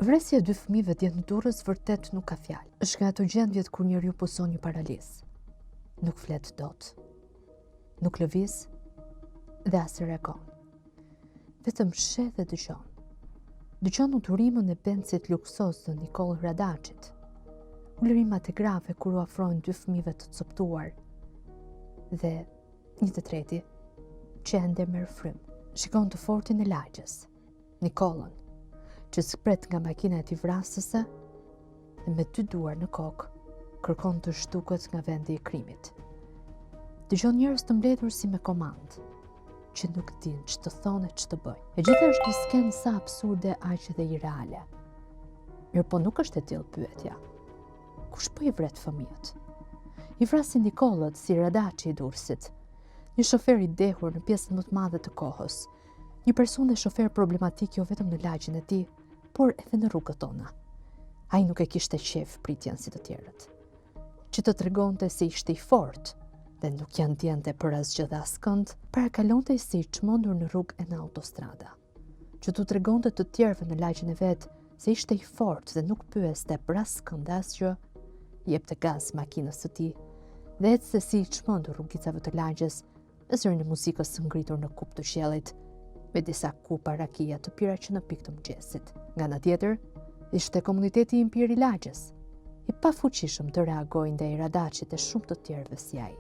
Vresja e 2 fëmijëve djetë në Durrës vërtet nuk ka fjalë. Është nga ato gjendjet kur njeriu puson një paralizë. Nuk flet dot. Nuk lëviz dhe as reagon. Vetëm sheh dhe dëgjon. Dëgjon uturimën e Bencit luksos të Nikol Radaçit. Ulërimat e grave kur u afrojnë 2 fëmijëve të coptuar dhe një të treti që ende merr frym. Shikon të fortin e lagjes, Nikollën, që spret nga makina e tij vrasëse dhe me 2 duar në kokë kërkon të shtuket nga vendi i krimit. Dëgjon njerëz të mbledhur si me komandë, që nuk din ç'të thonë e ç'të bëjnë. E gjitha është një skenë sa absurde aq edhe irreale. Mirë po nuk është e tillë pyetja. Kush po i vret fëmijët? I vrasin Nikollët si Radaçi i Durrësit, një shofer i dehur në pjesën më të madhe të kohës, një person dhe shofer problematik jo vetëm në lagjen e tij, por edhe në rrugët tona. Ai nuk e kishte qef pritjen si të tjerët, që të tregonte se ishte i fortë dhe nuk janë ndjente për asgjë dhe askënd, parakalonte si i çmendur në rrugë e në autostrada, që të tregonte të tjerëve në lagjen e vet se ishte i fortë dhe nuk pyeste për askënd asgjë, jepte gaz makinës së tij dhe ecste si i çmendur rrugicave të lagjes, me zërin e muzikës së ngritur në kup të qiellit, me disa kupa rakia të pira që në pikë të mëngjesit. Nga ana tjetër, ishte komuniteti i mpir i lagjes, i pafuqishëm të reagojë ndaj Radaçit e shumë të tjerëve si ai.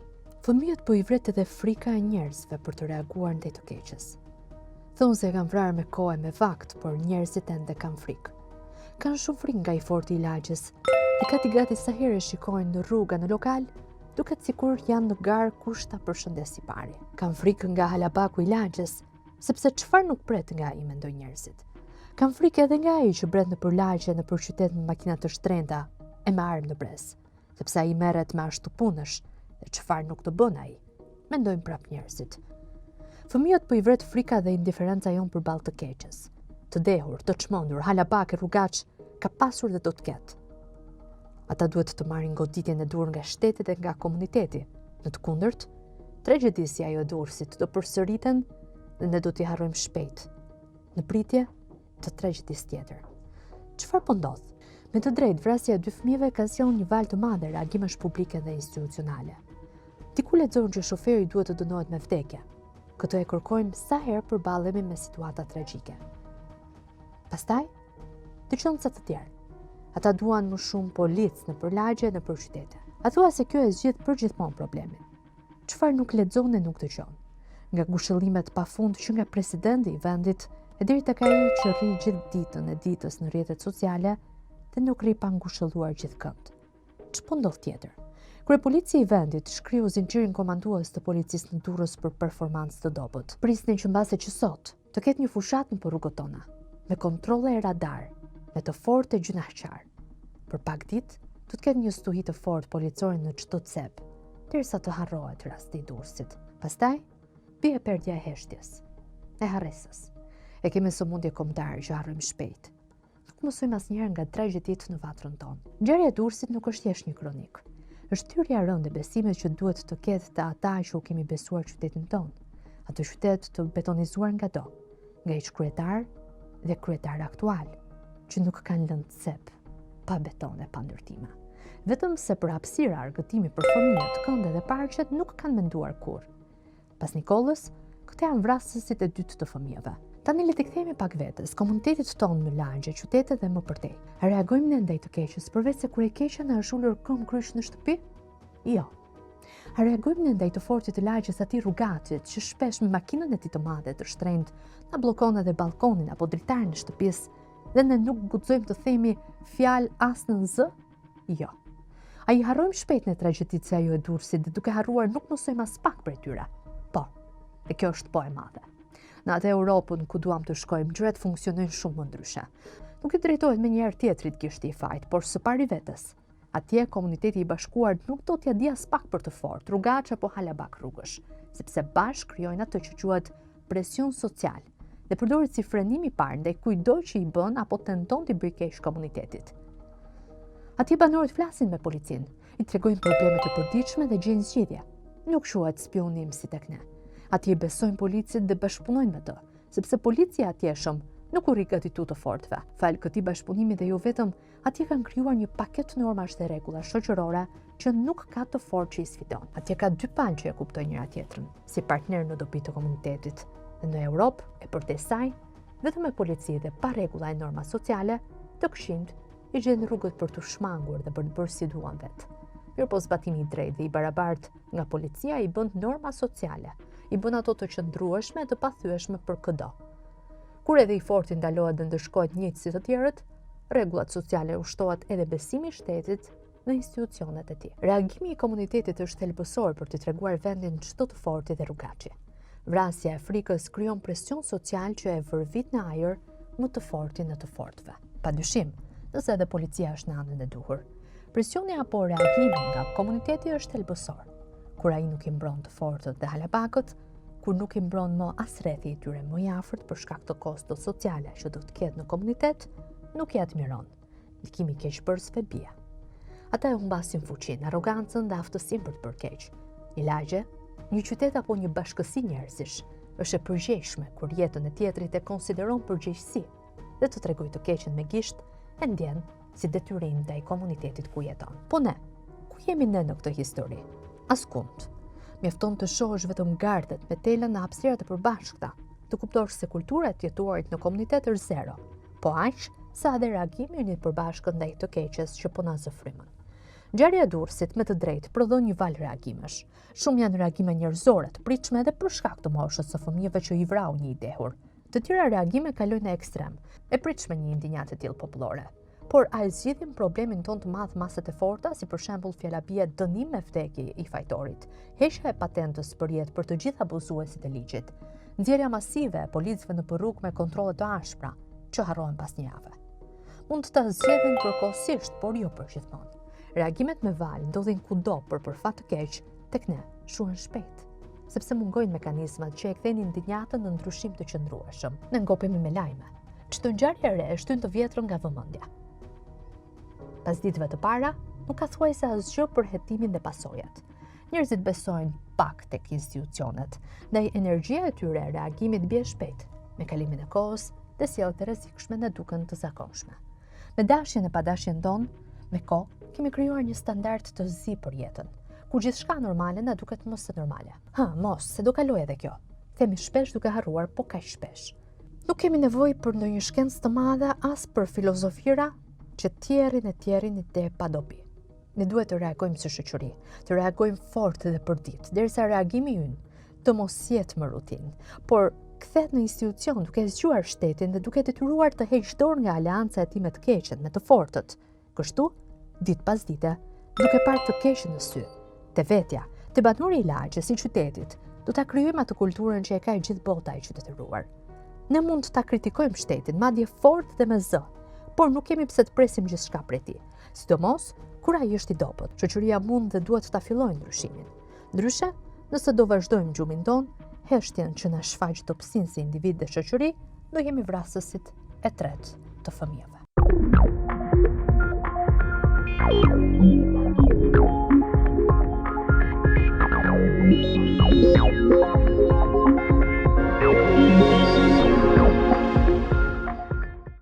Fëmijët po i vret edhe frika e njerëzve për të reaguar ndaj të keqes. Thonë se kanë vrarë me kohë me vakt, por njerëzit ende kanë frikë. Kanë shumë frikë nga i forti i lagjes, i gati sa herë shikojnë në rruga në lokal, duket sikur janë në garë kush ta përshëndes i pari. Kanë frikë nga halabaku i lagjes, sepse çfarë nuk pret nga ai mendojnë njerëzit. Kanë frikë edhe nga ai që bret nëpër lagje, nëpër qytet me makina të shtrenjta e me armë në brez, sepse ai merret me ashtu punësh dhe çfarë nuk të bën ai, mendojnë prap njerëzit. Fëmijët po i vret frika dhe indiferenca jon përballë të keqes. Të dehur, të çmendur, halabak e rrugaç ka pasur dhe do të ketë. Ata duhet të marrin goditjen e dur nga shteti dhe nga komuniteti. Në të kundërt, tragjedisë si ajo e Durrësit do përsëriten dhe ne do t'i harrojmë shpejt, në pritje të tragjedisë tjetër. Çfarë po ndodh? Me të drejtë, vrasja e 2 fëmijëve ka sjellë një valë të madhe reagimesh publike dhe institucionale. Diku lexon që shoferi duhet të dënohet me vdekje. Këtë e kërkojmë sa herë përballemi me situata tragjike. Pastaj, dëgjon sa të tjerë. Ata duan më shumë policë në përlagje në për qytete. A thua se kjo e zgjidh përgjithmonë problemin. Çfarë nuk lexon e nuk dëgjon? Nga ngushëllimet pafund që nga presidenti i vendit e deri tek ai që rri gjithë ditën e ditës në rrjetet sociale dhe nuk rri pa ngushëlluar gjithkënd. Ç'po ndodh tjetër? Kryepolicia i vendit shkriu zinxhirin komandues të policisë në Durrës për performancë të dobët. Prisnin që mbase që sot të ketë një fushatë në rrugët tona, me kontrolle e radar, me të fortë e gjunaqar. Për pak ditë, do të ketë një stuhi të fortë policore në çdo cep, derisa të harrohet rasti i Durrësit. Pastaj, bie perdja e heshtjes, e harresës. E kemi sëmundje kombëtare që harrojmë shpejt. Nuk mësojmë asnjëherë nga tragjeditë në vatrën tonë. Ngjarja e Durrësit nuk është thjesht një kronik. Është thyrja e rëndë e besimit që duhet të ketë të ata që u kemi besuar qytetin tonë. Atë qytet të betonizuar nga do, nga iç kryetar dhe kryetar aktual, që nuk kanë lënë cep pa beton e pa ndërtime. Vetëm se për hapësira argëtimi për fëmijët, kënde dhe parqet nuk kanë menduar kurrë. Pas Nikollës, këto janë vrasësit e dytë të fëmijëve. Tani le të kthehemi pak vetes, komunitetit tonë në lagje, qytete dhe më përtej. A reagojmë ne ndaj të keqes, përveç se kur e keqja na është ulur këmbë kryq në shtëpi? Jo. A reagojmë ne ndaj të fortit të lagjes atij rrugatit që shpesh me makinën e tij të madhe të shtrenjtë na bllokon edhe balkonin apo dritarin e shtëpisë dhe ne nuk guxojmë të themi fjalë as në z? Jo. A i harrojmë shpejt në tragjeditë se ajo e Durrësit dhe duke harruar nuk mësojmë as pak prej tyre. Po, e kjo është po e madhe. Në atë Europën ku duam të shkojmë, gjërat funksionojnë shumë më ndryshe. Nuk i drejtohet me njëherë tjetrit kishti i fajt, por së pari vetes. Atje komuniteti i bashkuar nuk do t'ja di as pak për të fortë, rrugaç apo halabak rrugësh, sepse bashkë krijojnë atë që quhet presion social dhe përdoret si frenim i parë ndaj kujdo që i bën apo tenton t'i bëjë keq komunitetit. Atje banorët flasin me policinë, i tregojnë problemet e përditshme dhe gjejnë zgjidhje. Nuk quhet spionim si tek ne. Atje besojnë policit dhe bashkëpunojnë me të, sepse policia atjeshëm nuk u rigatitu të fortëve. Falë këtij bashkëpunimi dhe jo vetëm, atje kanë krijuar një paket normash dhe rregulla shoqërore që nuk ka të fortë që i sfidon. Atje ka dy palë që e kuptojnë njëra tjetrën, si partner në dobi të komunitetit. Dhe në Europë, e përtes saj, vetëm me polici dhe pa rregulla e norma sociale, të këshimt i gjen rrugët për të shmangur dhe për të bërë si duan vetë. Mirëpo zbatimi i drejtë dhe i barabartë nga policia i bën norma sociale, i bën ato të qëndrueshme e të pathyeshme për çdo. Kur edhe i forti ndalohet dhe ndëshkohet njëjtë si të tjerët, rregullat sociale ushtohet edhe besimi i shtetit në institucionet e tij. Reagimi i komunitetit është thelbësor për të treguar vendin çdo të forti dhe rrugaçi. Vrasja e frikës krijon presion social që e vërvit në ajër më të fortin në të fortëve. Padyshim, nëse edhe policia është në anën e duhur, presioni apo reagimi nga komuniteti është thelbësor. Kur ai nuk i mbron të fortët dhe halabakët, kur nuk i mbron më as rrethi i tyre më i afërt për shkak të kostos sociale që do të ketë në komunitet, nuk i admiron. Ndikimi i keqbërësve bie. Ata e humbasin fuqinë, arrogancën dhe aftësinë për të bërë keq. Një lagje, një qytet apo një bashkësi njerëzish është e përgjegjshme kur jetën e tjetrit e konsideron përgjegjësi dhe të tregojë të keqen me gisht e ndjen si detyrim ndaj komunitetit ku jeton. Po ne, ku jemi ne në këtë histori? Askund. Mjafton të shohësh vetëm gardet me telën në hapësirat e përbashkëta, të kuptosh se kultura e të jetuarit në komunitet është zero, po aq sa edhe reagimi i përbashkët ndaj të keqes që po na zëfrymën. Ngjarja e Durrësit me të drejtë prodhon një valë reagimesh. Shumë janë reagime njerëzore të pritshme edhe për shkak të moshës së fëmijëve që i vrau një i dehur. Të tjera reagime kalojnë në ekstrem, e pritshme një indinjatë e tillë popullore. Por a e zgjidhin problemin ton të madh masat e forta, si për shembull fjalabia dënim me vdekje i fajtorit, heqja e patentës për jetë për të gjithë abuzuesit e ligjit, nxjerrja masive e policëve në rrugë me kontrolle të ashpra, që harrohen pas një jave. Mund të zgjedhin përkohësisht, por jo përgjithmonë. Reagimet me valë ndodhin kudo, por për fat të keq, tek ne shuhen shpejt, sepse mungojnë mekanizmat që e kthejnë indinjatën në ndryshim të qëndrueshëm. Ne ngopemi me lajme. Çdo ngjarje e re e shtyn të vjetrën nga vëmendja. Pas ditëve të para, nuk ka thuajse asgjë për hetimin dhe pasojat. Njerëzit besojnë pak tek institucionet, ndaj energjia e tyre e reagimit bie shpejt, me kalimin e kohës dhe sjelljet e rrezikshme na duken të zakonshme. Me dashjen e padashjen tonë, me kohë kemi krijuar një standard të zi për jetën, ku gjithçka normale na duket mos e normale. Mos, se do kaloj edhe kjo. Themi shpesh duke harruar, po kaq shpesh. Nuk kemi nevojë për ndonjë shkencë të madhe as për filozofira që tjerin dhe pa dobi. Ne duhet të reagojmë si shoqëri, të reagojmë fort dhe përdit, derisa reagimi ynë të mos jetë më rutinë, por kthehet në institucion duke zgjuar shtetin dhe duke detyruar të heqë dorë nga aleanca e tij me të keqen, me të fortët. Kështu, ditë pas dite, duke parë të keqen në sy, te vetja, te banori i lagjes si qytetit, do ta krijojmë atë kulturën që e ka gjithë bota e qytetëruar. Ne mund ta kritikojmë shtetin, madje fort dhe me zë, por nuk kemi pse të presim gjithçka prej tij. Sidomos kur ai është i dobët. Shoqëria mund dhe duhet ta fillojë ndryshimin. Ndryshe, nëse do vazhdojmë gjumin ton, heshtjen që na shfaq dobësinë si individ dhe shoqëri, do jemi vrasësit e tretë të fëmijëve.